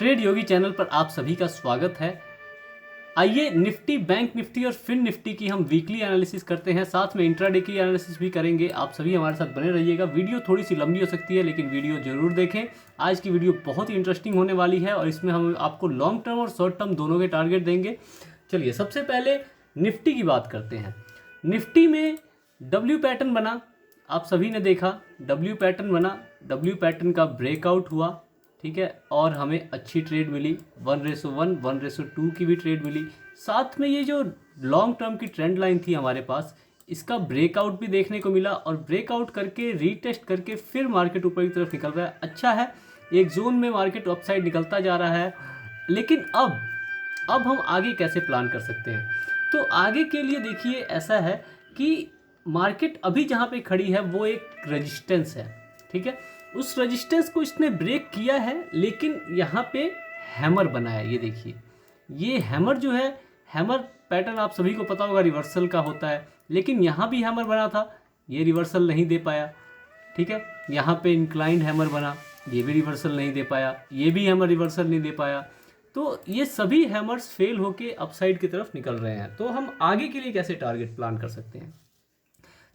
Trade योगी channel पर आप सभी का स्वागत है। आइए निफ्टी, बैंक निफ्टी और फिन निफ्टी की हम वीकली एनालिसिस करते हैं, साथ में इंट्राडे की एनालिसिस भी करेंगे। आप सभी हमारे साथ बने रहिएगा। वीडियो थोड़ी सी लंबी हो सकती है, लेकिन वीडियो जरूर देखें। आज की वीडियो बहुत ही इंटरेस्टिंग होने वाली है और इसमें हम आपको लॉन्ग टर्म और शॉर्ट टर्म दोनों के टारगेट देंगे। चलिए सबसे पहले निफ्टी की बात करते हैं। निफ्टी में डब्ल्यू पैटर्न बना, आप सभी ने देखा डब्ल्यू पैटर्न बना। डब्ल्यू पैटर्न का ब्रेकआउट हुआ, ठीक है, और हमें अच्छी ट्रेड मिली। 1:1, 1:2 की भी ट्रेड मिली। साथ में ये जो लॉन्ग टर्म की ट्रेंड लाइन थी हमारे पास, इसका ब्रेकआउट भी देखने को मिला और ब्रेकआउट करके रीटेस्ट करके फिर मार्केट ऊपर की तरफ निकल रहा है। अच्छा है, एक जोन में मार्केट अपसाइड निकलता जा रहा है। लेकिन अब हम आगे कैसे प्लान कर सकते हैं? तो आगे के लिए देखिए, ऐसा है कि मार्केट अभी जहाँ पे खड़ी है वो एक रेजिस्टेंस है, ठीक है। उस रेजिस्टेंस को इसने ब्रेक किया है, लेकिन यहाँ पे हैमर बना है। ये देखिए, ये हैमर जो है, हैमर पैटर्न आप सभी को पता होगा रिवर्सल का होता है, लेकिन यहाँ भी हैमर बना था, ये रिवर्सल नहीं दे पाया, ठीक है। यहाँ पे इंक्लाइंड हैमर बना, ये भी रिवर्सल नहीं दे पाया, ये भी हैमर रिवर्सल नहीं दे पाया। तो ये सभी हैमर्स फेल होके अपसाइड की तरफ निकल रहे हैं। तो हम आगे के लिए कैसे टारगेट प्लान कर सकते हैं?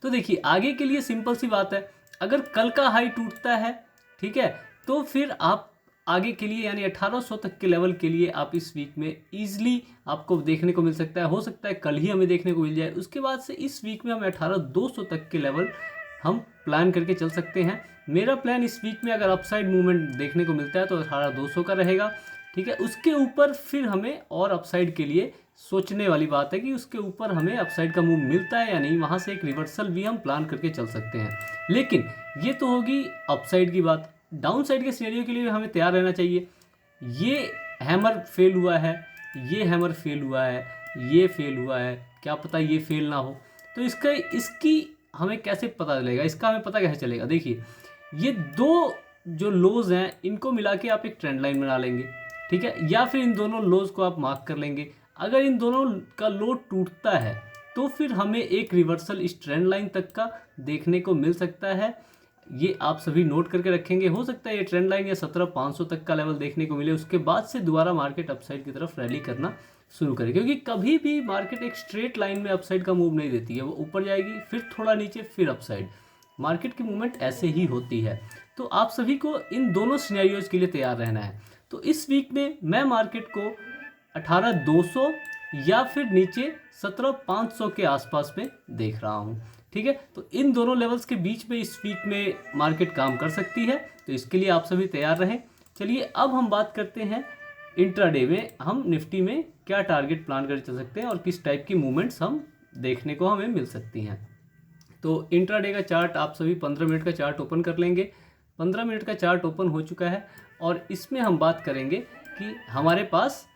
तो देखिए, आगे के लिए सिंपल सी बात है, अगर कल का हाई टूटता है, ठीक है, तो फिर आप आगे के लिए यानी 1800 तक के लेवल के लिए आप इस वीक में ईजिली आपको देखने को मिल सकता है। हो सकता है कल ही हमें देखने को मिल जाए। उसके बाद से इस वीक में हमें 18200 तक के लेवल हम प्लान करके चल सकते हैं। मेरा प्लान इस वीक में अगर अपसाइड मूवमेंट देखने को मिलता है तो 18200 का रहेगा, ठीक है। उसके ऊपर फिर हमें और अपसाइड के लिए सोचने वाली बात है कि उसके ऊपर हमें अपसाइड का मूव मिलता है या नहीं। वहाँ से एक रिवर्सल भी हम प्लान करके चल सकते हैं। लेकिन ये तो होगी अपसाइड की बात। डाउन साइड के सिनेरियो के लिए हमें तैयार रहना चाहिए। ये हैमर फेल हुआ है, ये हैमर फेल हुआ है, ये फेल हुआ है, क्या पता ये फेल ना हो। तो इसकी हमें कैसे पता चलेगा? इसका हमें पता कैसे चलेगा? देखिए, ये दो जो लोज हैं इनको मिला के आप एक ट्रेंड लाइन बना लेंगे, ठीक है, या फिर इन दोनों लोज को आप मार्क कर लेंगे। अगर इन दोनों का लो टूटता है तो फिर हमें एक रिवर्सल इस ट्रेंड लाइन तक का देखने को मिल सकता है। ये आप सभी नोट करके रखेंगे। हो सकता है ये ट्रेंड लाइन या 17500 तक का लेवल देखने को मिले। उसके बाद से दोबारा मार्केट अपसाइड की तरफ रैली करना शुरू करे, क्योंकि कभी भी मार्केट एक स्ट्रेट लाइन में अपसाइड का मूव नहीं देती है। वो ऊपर जाएगी, फिर थोड़ा नीचे, फिर अपसाइड। मार्केट की मूवमेंट ऐसे ही होती है। तो आप सभी को इन दोनों सिनेरियोज के लिए तैयार रहना है। तो इस वीक में मैं मार्केट को 18200 या फिर नीचे 17500 के आसपास में देख रहा हूँ, ठीक है। तो इन दोनों लेवल्स के बीच में इस वीक में मार्केट काम कर सकती है। तो इसके लिए आप सभी तैयार रहें। चलिए अब हम बात करते हैं इंट्राडे में हम निफ्टी में क्या टारगेट प्लान कर चल सकते हैं और किस टाइप की मूवमेंट्स हम देखने को हमें मिल सकती हैं। तो इंट्राडे का चार्ट आप सभी 15 मिनट का चार्ट ओपन कर लेंगे। 15 मिनट का चार्ट ओपन हो चुका है और इसमें हम बात करेंगे कि हमारे पास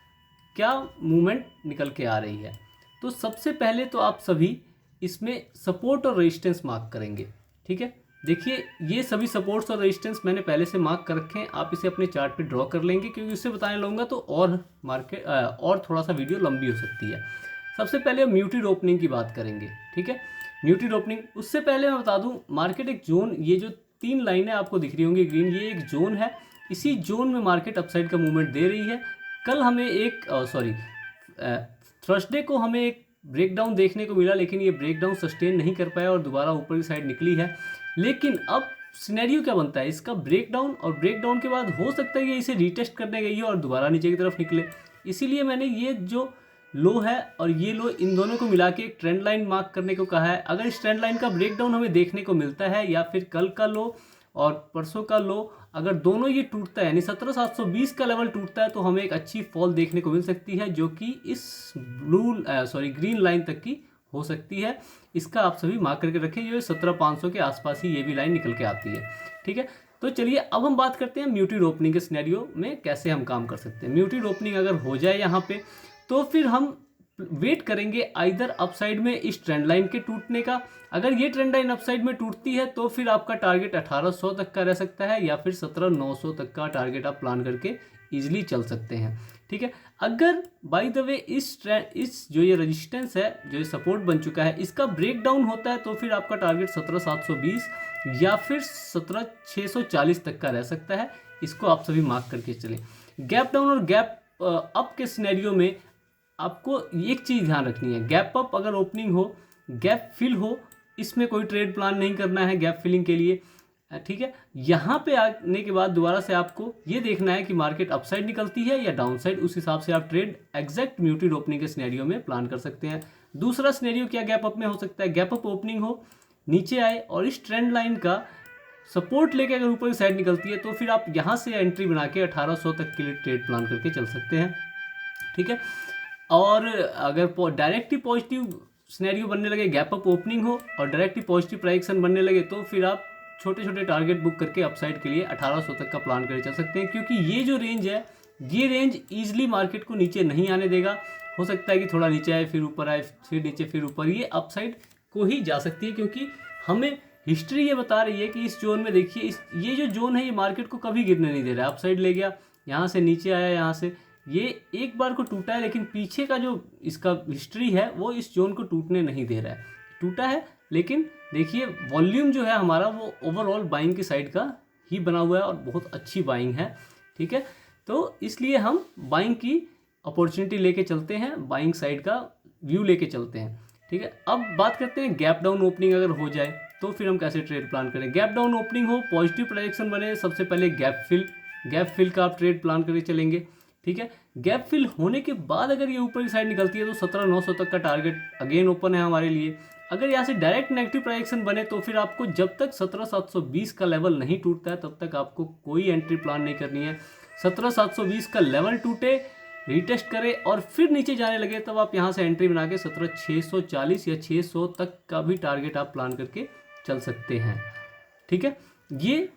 क्या मूवमेंट निकल के आ रही है। तो सबसे पहले तो आप सभी इसमें सपोर्ट और रेजिस्टेंस मार्क करेंगे, ठीक है। देखिए, ये सभी सपोर्ट्स और रेजिस्टेंस मैंने पहले से मार्क कर रखे हैं। आप इसे अपने चार्ट पे ड्रॉ कर लेंगे, क्योंकि उससे बताने लगूंगा तो और मार्केट और थोड़ा सा वीडियो लंबी हो सकती है। सबसे पहले हम म्यूटेड ओपनिंग की बात करेंगे, ठीक है। म्यूटेड ओपनिंग, उससे पहले मैं बता दूं, मार्केट एक जोन, ये जो 3 लाइनें आपको दिख रही होंगी ग्रीन, ये एक जोन है। इसी जोन में मार्केट अपसाइड का मूवमेंट दे रही है। कल हमें एक थर्सडे को हमें एक ब्रेकडाउन देखने को मिला, लेकिन ये ब्रेकडाउन सस्टेन नहीं कर पाया और दोबारा ऊपर की साइड निकली है। लेकिन अब सिनेरियो क्या बनता है इसका? ब्रेकडाउन, और ब्रेकडाउन के बाद हो सकता है कि इसे रीटेस्ट करने गई है और दोबारा नीचे की तरफ निकले। इसीलिए मैंने ये जो लो है और ये लो, इन दोनों को मिला के एक ट्रेंड लाइन मार्क करने को कहा है। अगर इस ट्रेंड लाइन का ब्रेकडाउन हमें देखने को मिलता है, या फिर कल का लो और परसों का लो, अगर दोनों ये टूटता है यानी 17720 का लेवल टूटता है, तो हमें एक अच्छी फॉल देखने को मिल सकती है, जो कि इस ग्रीन लाइन तक की हो सकती है। इसका आप सभी मार्क करके रखें। जो 17500 के आसपास ही ये भी लाइन निकल के आती है, ठीक है। तो चलिए अब हम बात करते हैं म्यूटेड ओपनिंग के सिनेरियो में कैसे हम काम कर सकते हैं। म्यूटेड ओपनिंग अगर हो जाए यहाँ पे, तो फिर हम वेट करेंगे आइदर अपसाइड में इस ट्रेंड लाइन के टूटने का। अगर ये ट्रेंड लाइन अपसाइड में टूटती है तो फिर आपका टारगेट 1800 तक का रह सकता है, या फिर 17900 तक का टारगेट आप प्लान करके इजीली चल सकते हैं, ठीक है। अगर बाय द वे इस जो ये रेजिस्टेंस है, जो ये सपोर्ट बन चुका है, इसका ब्रेक डाउन होता है, तो फिर आपका टारगेट 17720 या फिर 17640 तक का रह सकता है। इसको आप सभी मार्क करके चलें। गैप डाउन और गैप अप के सिनेरियो में आपको एक चीज़ ध्यान रखनी है, गैप अप अगर ओपनिंग हो, गैप फिल हो, इसमें कोई ट्रेड प्लान नहीं करना है गैप फिलिंग के लिए, ठीक है। यहाँ पे आने के बाद दोबारा से आपको ये देखना है कि मार्केट अपसाइड निकलती है या डाउन साइड, उस हिसाब से आप ट्रेड एग्जैक्ट म्यूटेड ओपनिंग के सिनेरियो में प्लान कर सकते हैं। दूसरा सिनेरियो क्या गैप अप में हो सकता है, गैप अप ओपनिंग हो, नीचे आए और इस ट्रेंड लाइन का सपोर्ट लेके अगर ऊपर की साइड निकलती है तो फिर आप यहाँ से एंट्री बना के 1800 तक के लिए ट्रेड प्लान करके चल सकते हैं, ठीक है। और अगर डायरेक्टली पॉजिटिव सिनेरियो बनने लगे, गैप अप ओपनिंग हो और डायरेक्टली पॉजिटिव प्राइक्शन बनने लगे, तो फिर आप छोटे छोटे टारगेट बुक करके अपसाइड के लिए 1800 तक का प्लान करके चल सकते हैं, क्योंकि ये जो रेंज है, ये रेंज ईजिली मार्केट को नीचे नहीं आने देगा। हो सकता है कि थोड़ा नीचे आए, फिर ऊपर आए, फिर नीचे, फिर ऊपर, ये अपसाइड को ही जा सकती है, क्योंकि हमें हिस्ट्री ये बता रही है कि इस जोन में देखिए, ये जो जोन है ये मार्केट को कभी गिरने नहीं दे रहा है। अपसाइड ले गया, यहाँ से नीचे आया, यहाँ से ये एक बार को टूटा है, लेकिन पीछे का जो इसका हिस्ट्री है वो इस जोन को टूटने नहीं दे रहा है। टूटा है, लेकिन देखिए वॉल्यूम जो है हमारा वो ओवरऑल बाइंग की साइड का ही बना हुआ है और बहुत अच्छी बाइंग है, ठीक है। तो इसलिए हम बाइंग की अपॉर्चुनिटी लेके चलते हैं, बाइंग साइड का व्यू लेके चलते हैं, ठीक है। अब बात करते हैं गैप डाउन ओपनिंग अगर हो जाए तो फिर हम कैसे ट्रेड प्लान करें। गैप डाउन ओपनिंग हो, पॉजिटिव प्रोजेक्शन बने, सबसे पहले गैप फिल का आप ट्रेड प्लान करके चलेंगे, ठीक है। गैप फिल होने के बाद अगर ये ऊपर की साइड निकलती है तो 17,900 तक का टारगेट अगेन ओपन है हमारे लिए। अगर यहाँ से डायरेक्ट नेगेटिव प्राइक्शन बने तो फिर आपको जब तक 17,720 का लेवल नहीं टूटता है तब तक आपको कोई एंट्री प्लान नहीं करनी है। 17,720 का लेवल टूटे, रीटेस्ट करे और फिर नीचे जाने लगे, तब आप यहाँ से एंट्री बना के 17,640 या 600 तक का भी टारगेट आप प्लान करके चल सकते हैं, ठीक है। ये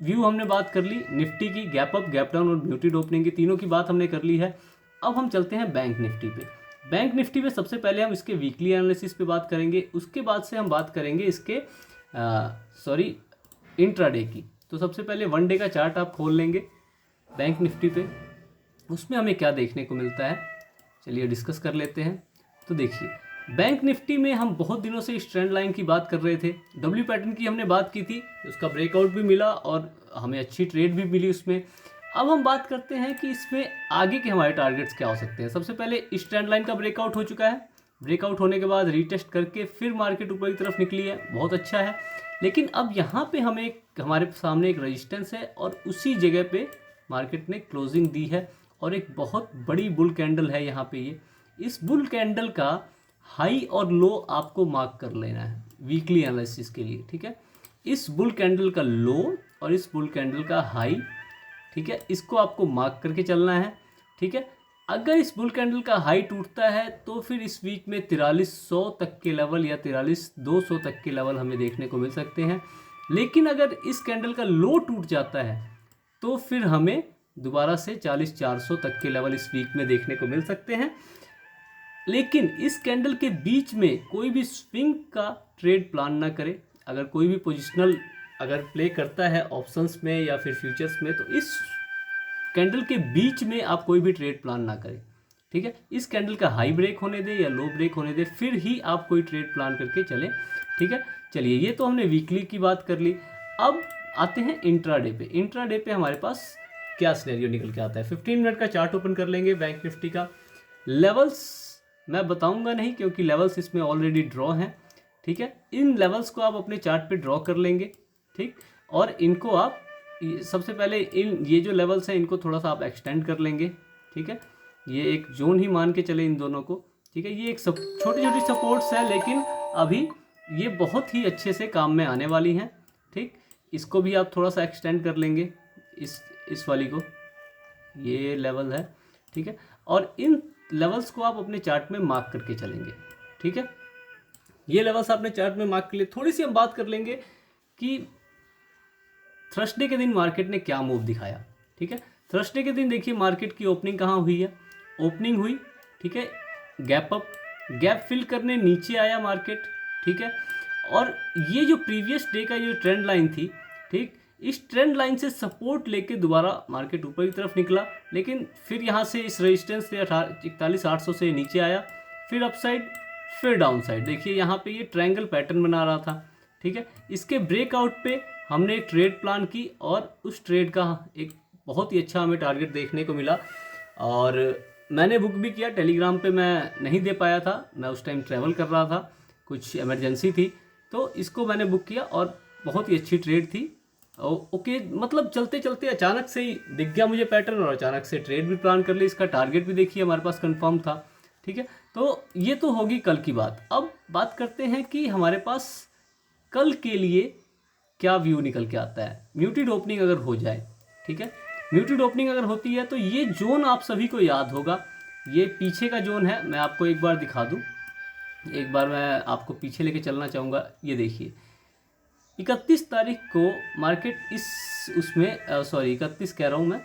व्यू हमने बात कर ली निफ्टी की, गैप अप, गैप डाउन और म्यूटेड ओपनिंग की, तीनों की बात हमने कर ली है। अब हम चलते हैं बैंक निफ्टी पे। बैंक निफ्टी पे सबसे पहले हम इसके वीकली एनालिसिस पे बात करेंगे, उसके बाद से हम बात करेंगे इसके इंट्राडे की। तो सबसे पहले वन डे का चार्ट आप खोल लेंगे बैंक निफ्टी पे, उसमें हमें क्या देखने को मिलता है चलिए डिस्कस कर लेते हैं। तो देखिए बैंक निफ्टी में हम बहुत दिनों से इस ट्रेंड लाइन की बात कर रहे थे, डब्ल्यू पैटर्न की हमने बात की थी, उसका ब्रेकआउट भी मिला और हमें अच्छी ट्रेड भी मिली उसमें। अब हम बात करते हैं कि इसमें आगे के हमारे टारगेट्स क्या हो सकते हैं। सबसे पहले इस ट्रेंड लाइन का ब्रेकआउट हो चुका है, ब्रेकआउट होने के बाद रीटेस्ट करके फिर मार्केट ऊपर की तरफ निकली है, बहुत अच्छा है। लेकिन अब यहाँ पे हमारे सामने एक रेजिस्टेंस है और उसी जगह पे मार्केट ने क्लोजिंग दी है और एक बहुत बड़ी बुल कैंडल है यहाँ पे। ये इस बुल कैंडल का हाई और लो आपको मार्क कर लेना है वीकली एनालिसिस के लिए, ठीक है। इस बुल कैंडल का लो और इस बुल कैंडल का हाई, ठीक है, इसको आपको मार्क करके चलना है, ठीक है। अगर इस बुल कैंडल का हाई टूटता है तो फिर इस वीक में 4300 तक के लेवल या 43,200 तक के लेवल हमें देखने को मिल सकते हैं। लेकिन अगर इस कैंडल का लो टूट जाता है तो फिर हमें दोबारा से 40,400 तक के लेवल इस वीक में देखने को मिल सकते हैं। लेकिन इस कैंडल के बीच में कोई भी स्विंग का ट्रेड प्लान ना करे। अगर कोई भी पोजिशनल अगर प्ले करता है ऑप्शंस में या फिर फ्यूचर्स में, तो इस कैंडल के बीच में आप कोई भी ट्रेड प्लान ना करें, ठीक है। इस कैंडल का हाई ब्रेक होने दे या लो ब्रेक होने दे, फिर ही आप कोई ट्रेड प्लान करके चलें, ठीक है। चलिए ये तो हमने वीकली की बात कर ली। अब आते हैं इंट्राडे पे। इंट्राडे पे हमारे पास क्या सिनेरियो निकल के आता है। 15 मिनट का चार्ट ओपन कर लेंगे बैंक निफ्टी का। लेवल्स मैं बताऊंगा नहीं क्योंकि लेवल्स इसमें ऑलरेडी ड्रॉ हैं, ठीक है। इन लेवल्स को आप अपने चार्ट पे ड्रॉ कर लेंगे, ठीक। और इनको आप सबसे पहले ये जो लेवल्स हैं इनको थोड़ा सा आप एक्सटेंड कर लेंगे, ठीक है। ये एक जोन ही मान के चले इन दोनों को, ठीक है। ये एक छोटी छोटी सपोर्ट्स है, लेकिन अभी ये बहुत ही अच्छे से काम में आने वाली हैं, ठीक। इसको भी आप थोड़ा सा एक्सटेंड कर लेंगे, इस वाली को, ये लेवल है, ठीक है। और इन लेवल्स को आप अपने चार्ट में मार्क करके चलेंगे, ठीक है। ये लेवल्स आपने चार्ट में मार्क कर लिए। थोड़ी सी हम बात कर लेंगे कि थर्सडे के दिन मार्केट ने क्या मूव दिखाया, ठीक है। थर्सडे के दिन देखिए मार्केट की ओपनिंग कहाँ हुई है, ओपनिंग हुई, ठीक है, गैप अप, गैप फिल करने नीचे आया मार्केट, ठीक है। और ये जो प्रीवियस डे का जो ट्रेंड लाइन थी, ठीक, इस ट्रेंड लाइन से सपोर्ट लेके दोबारा मार्केट ऊपर की तरफ निकला, लेकिन फिर यहाँ से इस रेजिस्टेंस से 41,800 से नीचे आया, फिर अपसाइड, फिर डाउन साइड। देखिए यहाँ पे ये ट्रायंगल पैटर्न बना रहा था, ठीक है। इसके ब्रेकआउट पे हमने एक ट्रेड प्लान की और उस ट्रेड का एक बहुत ही अच्छा हमें टारगेट देखने को मिला। और मैंने बुक भी किया, टेलीग्राम पे मैं नहीं दे पाया था, मैं उस टाइम ट्रैवल कर रहा था, कुछ इमरजेंसी थी, तो इसको मैंने बुक किया और बहुत ही अच्छी ट्रेड थी। ओके, मतलब चलते चलते अचानक से ही दिख गया मुझे पैटर्न और अचानक से ट्रेड भी प्लान कर ली, इसका टारगेट भी देखिए हमारे पास कंफर्म था। ठीक है, तो ये तो होगी कल की बात। अब बात करते हैं कि हमारे पास कल के लिए क्या व्यू निकल के आता है। म्यूटेड ओपनिंग अगर हो जाए, ठीक है, म्यूटेड ओपनिंग अगर होती है तो ये जोन आप सभी को याद होगा, ये पीछे का जोन है। मैं आपको एक बार दिखा दूं, एक बार मैं आपको पीछे लेके चलना चाहूँगा। ये देखिए 31 तारीख को मार्केट इस उसमें 31 कह रहा हूँ मैं,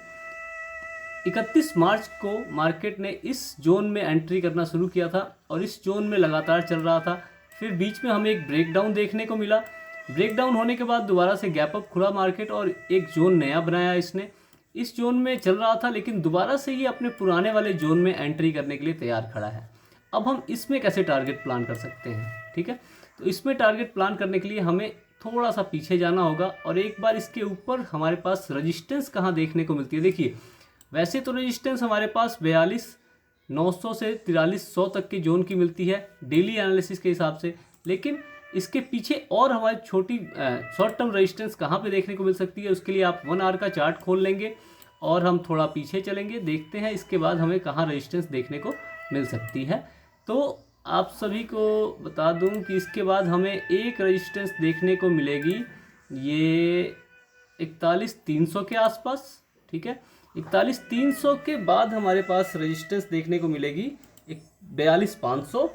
31 मार्च को मार्केट ने इस जोन में एंट्री करना शुरू किया था और इस जोन में लगातार चल रहा था। फिर बीच में हमें एक ब्रेकडाउन देखने को मिला, ब्रेकडाउन होने के बाद दोबारा से गैप अप खुला मार्केट और एक जोन नया बनाया इसने। इस जोन में चल रहा था लेकिन दोबारा से ये अपने पुराने वाले जोन में एंट्री करने के लिए तैयार खड़ा है। अब हम इसमें कैसे टारगेट प्लान कर सकते हैं, ठीक है, तो इसमें टारगेट प्लान करने के लिए हमें थोड़ा सा पीछे जाना होगा और एक बार इसके ऊपर हमारे पास रजिस्टेंस कहाँ देखने को मिलती है। देखिए वैसे तो रजिस्टेंस हमारे पास 42,900 से 4300 तक की जोन की मिलती है डेली एनालिसिस के हिसाब से, लेकिन इसके पीछे और हमारी छोटी शॉर्ट टर्म रेजिस्टेंस कहाँ पे देखने को मिल सकती है, उसके लिए आप 1 आवर का चार्ट खोल लेंगे और हम थोड़ा पीछे चलेंगे, देखते हैं इसके बाद हमें कहाँ रेजिस्टेंस देखने को मिल सकती है। तो आप सभी को बता दूं कि इसके बाद हमें एक रेजिस्टेंस देखने को मिलेगी ये 41,300 के आसपास, ठीक है, 41,300 के बाद हमारे पास रेजिस्टेंस देखने को मिलेगी 42,500,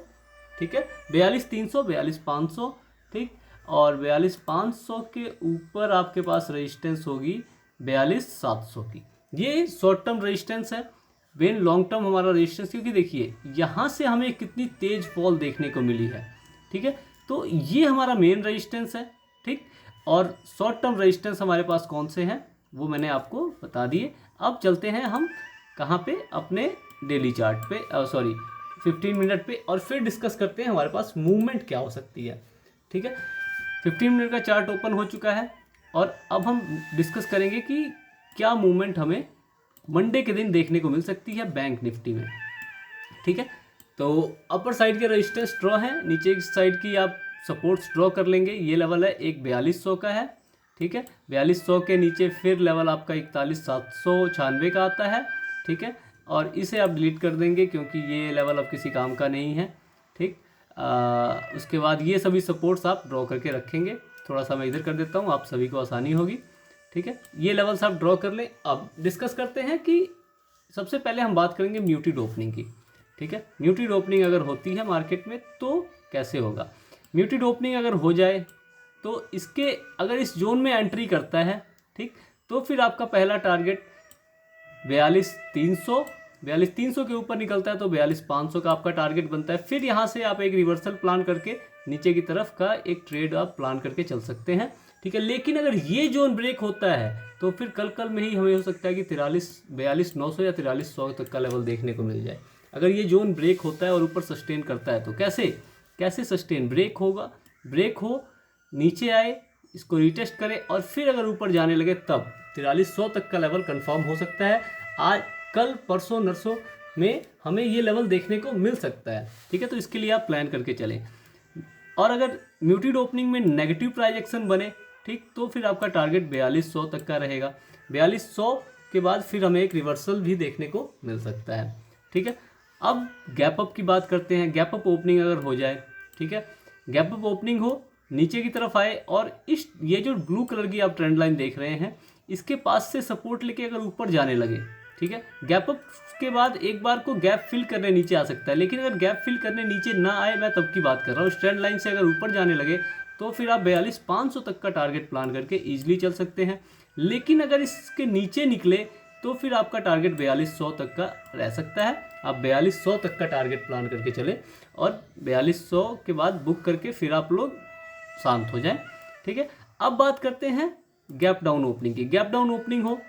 ठीक है, 42,300 42,500, ठीक, और 42,500 के ऊपर आपके पास रेजिस्टेंस होगी 42,700 की। ये शॉर्ट टर्म रेजिस्टेंस है, वेन लॉन्ग टर्म हमारा रेजिस्टेंस, क्योंकि देखिए यहाँ से हमें कितनी तेज फॉल देखने को मिली है, ठीक है, तो ये हमारा मेन रेजिस्टेंस है, ठीक, और शॉर्ट टर्म रेजिस्टेंस हमारे पास कौन से हैं वो मैंने आपको बता दिए। अब चलते हैं हम कहाँ पे, अपने डेली चार्ट पे, 15 मिनट पे, और फिर डिस्कस करते हैं हमारे पास मूवमेंट क्या हो सकती है, ठीक है। 15 मिनट का चार्ट ओपन हो चुका है और अब हम डिस्कस करेंगे कि क्या मूवमेंट हमें मंडे के दिन देखने को मिल सकती है बैंक निफ्टी में, ठीक है। तो अपर साइड के रेजिस्टेंस ड्रॉ है, नीचे की साइड की आप सपोर्ट्स ड्रॉ कर लेंगे। ये लेवल है एक 4200 का है, ठीक है, 4200 के नीचे फिर लेवल आपका 41,796 का आता है, ठीक है, और इसे आप डिलीट कर देंगे क्योंकि ये लेवल अब किसी काम का नहीं है, ठीक। उसके बाद ये सभी सपोर्ट्स आप ड्रॉ करके रखेंगे। थोड़ा सा मैं इधर कर देता हूँ, आप सभी को आसानी होगी, ठीक है। ये लेवल्स आप ड्रॉ कर लें। अब डिस्कस करते हैं कि सबसे पहले हम बात करेंगे म्यूटेड ओपनिंग की, ठीक है। म्यूटेड ओपनिंग अगर होती है मार्केट में तो कैसे होगा। म्यूटेड ओपनिंग अगर हो जाए तो इसके अगर इस जोन में एंट्री करता है, ठीक, तो फिर आपका पहला टारगेट 42,300 के ऊपर निकलता है तो 42,500 का आपका टारगेट बनता है। फिर यहाँ से आप एक रिवर्सल प्लान करके नीचे की तरफ का एक ट्रेड आप प्लान करके चल सकते हैं, ठीक है। लेकिन अगर ये जोन ब्रेक होता है तो फिर कल में ही हमें हो सकता है कि 42,900 या 4300 तक का लेवल देखने को मिल जाए। अगर ये जोन ब्रेक होता है और ऊपर सस्टेन करता है तो कैसे सस्टेन, ब्रेक होगा, ब्रेक हो, नीचे आए, इसको रिटेस्ट करें और फिर अगर ऊपर जाने लगे तब 4300 तक का लेवल कंफर्म हो सकता है। आज कल परसों नरसों में हमें ये लेवल देखने को मिल सकता है, ठीक है। तो इसके लिए आप प्लान करके चलें। और अगर म्यूटेड ओपनिंग में नेगेटिव प्राइस एक्शन बने, ठीक, तो फिर आपका टारगेट 4200 तक का रहेगा। 4200 के बाद फिर हमें एक रिवर्सल भी देखने को मिल सकता है, ठीक है। अब गैप अप की बात करते हैं। गैप अप ओपनिंग अगर हो जाए, ठीक है, गैप अप ओपनिंग हो, नीचे की तरफ आए और ये जो ब्लू कलर की आप ट्रेंड लाइन देख रहे हैं इसके पास से सपोर्ट लेके अगर ऊपर जाने लगे, ठीक है, गैप अप के बाद एक बार को गैप फिल करने नीचे आ सकता है। लेकिन अगर गैप फिल करने नीचे ना आए, मैं तब की बात कर रहा हूँ, ट्रेंड लाइन से अगर ऊपर जाने लगे तो फिर आप 42,500 तक का टारगेट प्लान करके ईजिली चल सकते हैं। लेकिन अगर इसके नीचे निकले तो फिर आपका टारगेट 4200 तक का रह सकता है। आप 4200 तक का टारगेट प्लान करके चले और 4200 के बाद बुक करके फिर आप लोग शांत हो जाएं, ठीक है। अब बात करते हैं गैप डाउन ओपनिंग की। गैप डाउन ओपनिंग हो,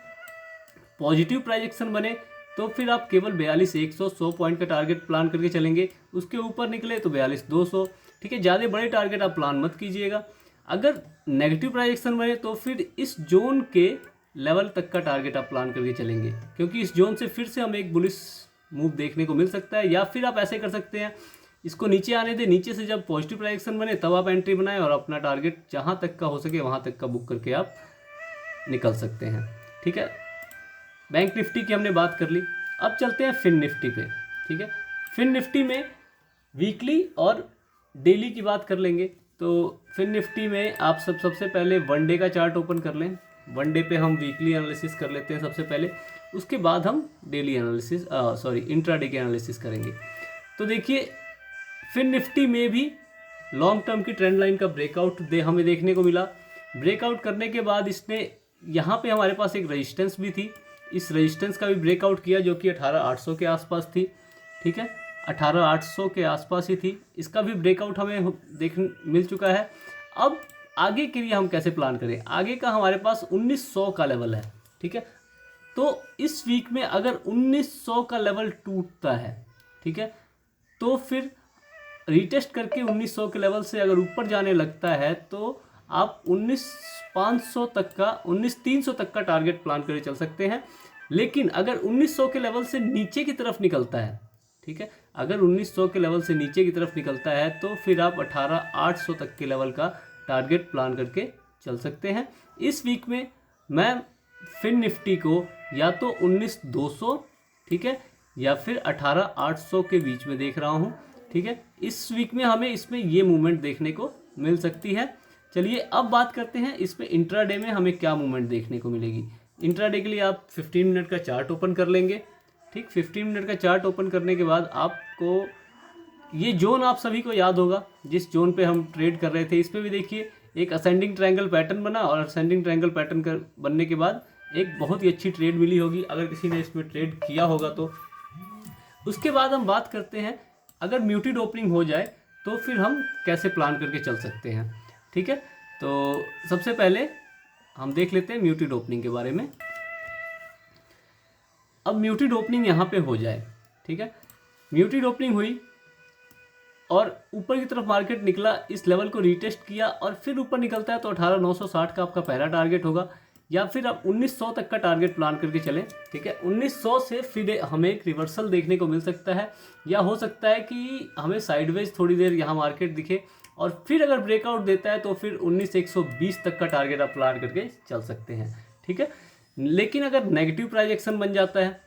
पॉजिटिव प्राइस एक्शन बने तो फिर आप केवल 42,100 पॉइंट का टारगेट प्लान करके चलेंगे। उसके ऊपर निकले तो 42,200, ठीक है। ज़्यादा बड़े टारगेट आप प्लान मत कीजिएगा। अगर नेगेटिव प्राइस एक्शन बने तो फिर इस जोन के लेवल तक का टारगेट आप प्लान करके चलेंगे, क्योंकि इस जोन से फिर से हमें एक बुलिश मूव देखने को मिल सकता है। या फिर आप ऐसे कर सकते हैं, इसको नीचे आने दें, नीचे से जब पॉजिटिव प्राइजेक्शन बने तब आप एंट्री बनाएं और अपना टारगेट जहाँ तक का हो सके वहाँ तक का बुक करके आप निकल सकते हैं। ठीक है, बैंक निफ्टी की हमने बात कर ली। अब चलते हैं फिन निफ्टी पे। ठीक है, फिन निफ्टी में वीकली और डेली की बात कर लेंगे। तो फिन निफ्टी में आप सबसे पहले वन डे का चार्ट ओपन कर लें। वन डे पे हम वीकली एनालिसिस कर लेते हैं सबसे पहले, उसके बाद हम डेली एनालिसिस इंट्राडे के एनालिसिस करेंगे। तो देखिए, फिन निफ्टी में भी लॉन्ग टर्म की ट्रेंड लाइन का ब्रेकआउट हमें देखने को मिला। ब्रेकआउट करने के बाद इसने यहाँ पे हमारे पास एक रेजिस्टेंस भी थी, इस रेजिस्टेंस का भी ब्रेकआउट किया जो कि 18,800 के आसपास थी। ठीक है, 18,800 के आसपास ही थी, इसका भी ब्रेकआउट हमें मिल चुका है। अब आगे के लिए हम कैसे प्लान करें? आगे का हमारे पास 1900 का लेवल है। ठीक है, तो इस वीक में अगर 1900 का लेवल टूटता है, ठीक है, तो फिर रीटेस्ट करके 1900 के लेवल से अगर ऊपर जाने लगता है तो आप 19,500 तक का 19,300 तक का टारगेट प्लान करके चल सकते हैं। लेकिन अगर 1900 के लेवल से नीचे की तरफ निकलता है, ठीक है, अगर 1900 के लेवल से नीचे की तरफ निकलता है तो फिर आप 18,800 तक के लेवल का टारगेट प्लान करके चल सकते हैं। इस वीक में मैं फिन निफ्टी को या तो 19,200, ठीक है, या फिर 18,800 के बीच में देख रहा हूँ। ठीक है, इस वीक में हमें इसमें ये मूवमेंट देखने को मिल सकती है। चलिए अब बात करते हैं इसमें इंट्राडे में हमें क्या मूवमेंट देखने को मिलेगी। इंट्राडे के लिए आप 15 मिनट का चार्ट ओपन कर लेंगे। ठीक, 15 मिनट का चार्ट ओपन करने के बाद आपको ये जोन आप सभी को याद होगा जिस जोन पे हम ट्रेड कर रहे थे। इस पर भी देखिए एक असेंडिंग ट्रायंगल पैटर्न बना और असेंडिंग ट्रायंगल पैटर्न बनने के बाद एक बहुत ही अच्छी ट्रेड मिली होगी अगर किसी ने इसमें ट्रेड किया होगा तो। उसके बाद हम बात करते हैं अगर म्यूटेड ओपनिंग हो जाए तो फिर हम कैसे प्लान करके चल सकते हैं। ठीक है, तो सबसे पहले हम देख लेते हैं म्यूटेड ओपनिंग के बारे में। अब म्यूटेड ओपनिंग यहाँ पे हो जाए, ठीक है, म्यूटेड ओपनिंग हुई और ऊपर की तरफ मार्केट निकला, इस लेवल को रीटेस्ट किया और फिर ऊपर निकलता है तो 18,960 का आपका पहला टारगेट होगा। या फिर आप 1900 तक का टारगेट प्लान करके चलें। ठीक है, 1900 से फिर हमें एक रिवर्सल देखने को मिल सकता है, या हो सकता है कि हमें साइडवेज थोड़ी देर यहाँ मार्केट दिखे और फिर अगर ब्रेकआउट देता है तो फिर 19,120 तक का टारगेट आप प्लान करके चल सकते हैं। ठीक है, लेकिन अगर नेगेटिव प्राइजेक्शन बन जाता है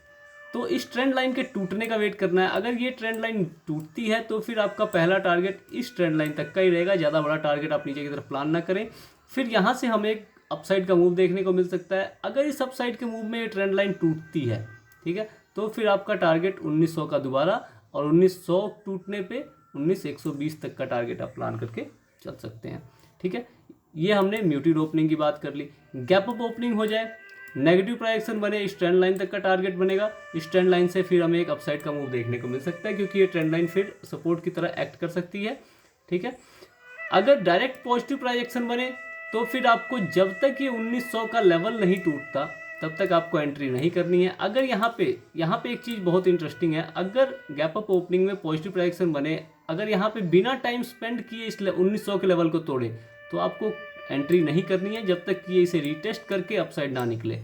तो इस ट्रेंड लाइन के टूटने का वेट करना है। अगर ये ट्रेंड लाइन टूटती है तो फिर आपका पहला टारगेट इस ट्रेंड लाइन तक का ही रहेगा, ज़्यादा बड़ा टारगेट आप नीचे की तरफ प्लान ना करें। फिर यहाँ से हमें एक अपसाइड का मूव देखने को मिल सकता है। अगर इस अपसाइड के मूव में ये ट्रेंड लाइन टूटती है, ठीक है, तो फिर आपका टारगेट 1900 का दोबारा, और 1900 टूटने पे 19,120 तक का टारगेट आप प्लान करके चल सकते हैं। ठीक है, ये हमने म्यूटेड ओपनिंग की बात कर ली। गैप अप ओपनिंग हो जाए, नेगेटिव प्राइजेक्शन बने, इस ट्रेंड लाइन तक का टारगेट बनेगा, इस ट्रेंड लाइन से फिर हमें एक अपसाइड का मूव देखने को मिल सकता है क्योंकि ये ट्रेंड लाइन फिर सपोर्ट की तरह एक्ट कर सकती है। ठीक है, अगर डायरेक्ट पॉजिटिव प्राइजेक्शन बने तो फिर आपको जब तक ये 1900 का लेवल नहीं टूटता तब तक आपको एंट्री नहीं करनी है। अगर यहाँ पे एक चीज़ बहुत इंटरेस्टिंग है, अगर गैप अप ओपनिंग में पॉजिटिव प्राइजेक्शन बने, अगर यहाँ पे बिना टाइम स्पेंड किए इस 1900 के लेवल को तोड़े तो आपको एंट्री नहीं करनी है जब तक कि ये इसे रीटेस्ट करके अपसाइड ना निकले।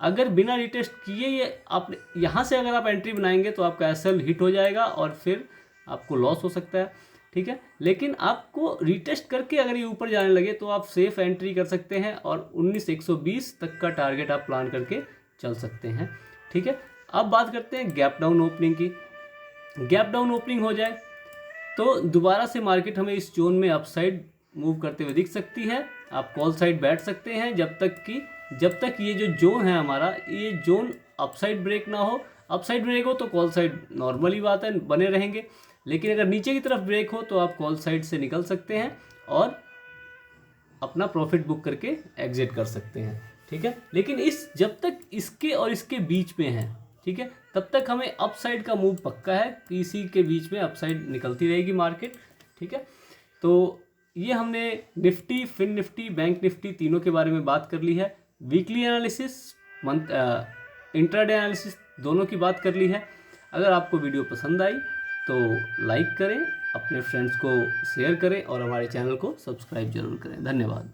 अगर बिना रीटेस्ट किए ये आप यहाँ से अगर आप एंट्री बनाएंगे तो आपका एसएल हिट हो जाएगा और फिर आपको लॉस हो सकता है। ठीक है, लेकिन आपको रीटेस्ट करके अगर ये ऊपर जाने लगे तो आप सेफ एंट्री कर सकते हैं और 19,120 तक का टारगेट आप प्लान करके चल सकते हैं। ठीक है, अब बात करते हैं गैप डाउन ओपनिंग की। गैप डाउन ओपनिंग हो जाए तो दोबारा से मार्केट हमें इस जोन में अपसाइड मूव करते हुए दिख सकती है। आप कॉल साइड बैठ सकते हैं जब तक ये जो जोन है हमारा, ये जोन अपसाइड ब्रेक ना हो। अपसाइड ब्रेक हो तो कॉल साइड नॉर्मली बात है, बने रहेंगे, लेकिन अगर नीचे की तरफ ब्रेक हो तो आप कॉल साइड से निकल सकते हैं और अपना प्रॉफिट बुक करके एग्जिट कर सकते हैं। ठीक है, लेकिन जब तक इसके और इसके बीच में है, ठीक है, तब तक हमें अपसाइड का मूव पक्का है कि इसी के बीच में अपसाइड निकलती रहेगी मार्केट। ठीक है, तो ये हमने Nifty, fin Nifty, bank Nifty तीनों के बारे में बात कर ली है। वीकली एनालिसिस, इंट्राडे एनालिसिस दोनों की बात कर ली है। अगर आपको वीडियो पसंद आई तो लाइक करें, अपने फ्रेंड्स को शेयर करें और हमारे चैनल को सब्सक्राइब जरूर करें। धन्यवाद।